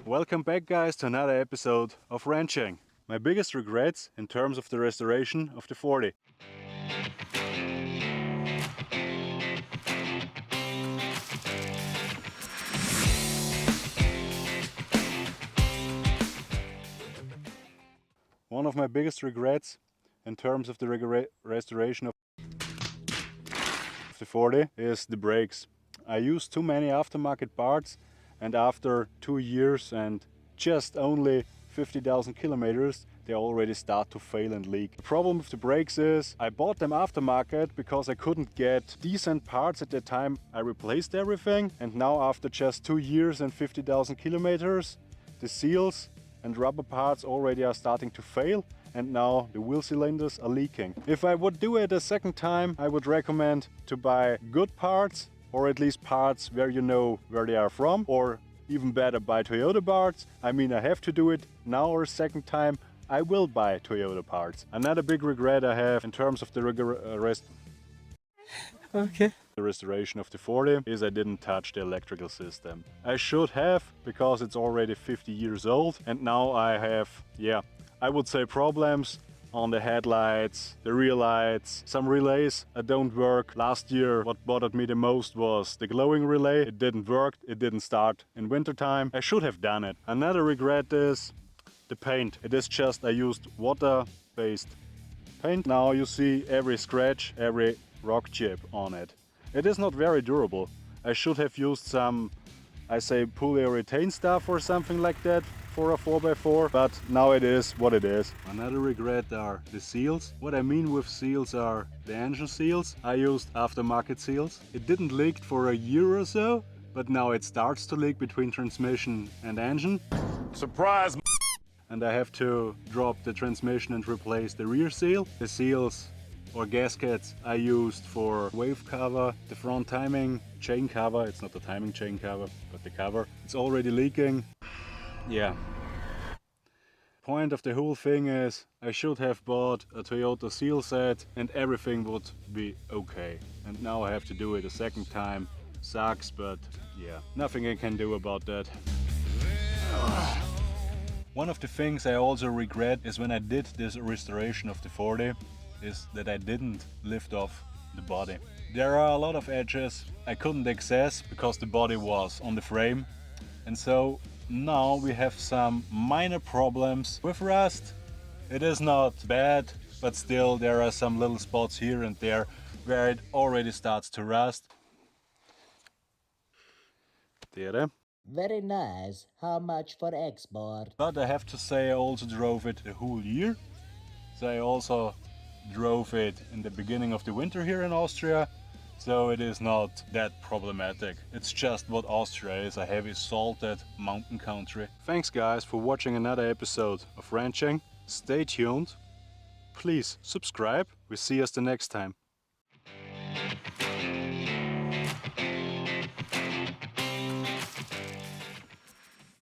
Welcome back guys to another episode of Wrenching. My biggest regrets in terms of the restoration of the 40. One of my biggest regrets in terms of the restoration of the 40 is the brakes. I used too many aftermarket parts, and after 2 years and just only 50,000 kilometers they already start to fail and leak. The problem with the brakes is I bought them aftermarket because I couldn't get decent parts at the time I replaced everything, and now after just 2 years and 50,000 kilometers the seals and rubber parts already are starting to fail, and now the wheel cylinders are leaking. If I would do it a second time, I would recommend to buy good parts, or at least parts where you know where they are from, or even better, buy Toyota parts. I mean, I have to do it now or a second time, I will buy Toyota parts. Another big regret I have in terms of the restoration of the 40 is I didn't touch the electrical system. I should have, because it's already 50 years old, and now I have, I would say problems on the headlights, the rear lights, some relays don't work. Last year what bothered me the most was the glowing relay. It didn't work, it didn't start in wintertime. I should have done it. Another regret is the paint. It is just I used water-based paint. Now you see every scratch, every rock chip on it. It is not very durable. I should have used some, I say, polyurethane stuff or something like that for a 4x4, but now it is what it is. Another regret are the seals. What I mean with seals are the engine seals. I used aftermarket seals. It didn't leak for a year or so, but now it starts to leak between transmission and engine. Surprise! And I have to drop the transmission and replace the rear seal. The seals or gaskets I used for wave cover, the front timing chain cover. It's not the timing chain cover, but the cover. It's already leaking. Yeah. Point of the whole thing is I should have bought a Toyota seal set and everything would be okay. And now I have to do it a second time. Sucks, but yeah, nothing I can do about that. One of the things I also regret is when I did this restoration of the 40 is that I didn't lift off the body. There are a lot of edges I couldn't access because the body was on the frame, and so now we have some minor problems with rust. It is not bad, but still there are some little spots here and there where it already starts to rust. There. Very nice. How much for export? But I have to say I also drove it the whole year. So I also drove it in the beginning of the winter here in Austria. So it is not that problematic. It's just what Austria is, a heavy salted mountain country. Thanks guys for watching another episode of Wrenching. Stay tuned. Please subscribe. We see us the next time.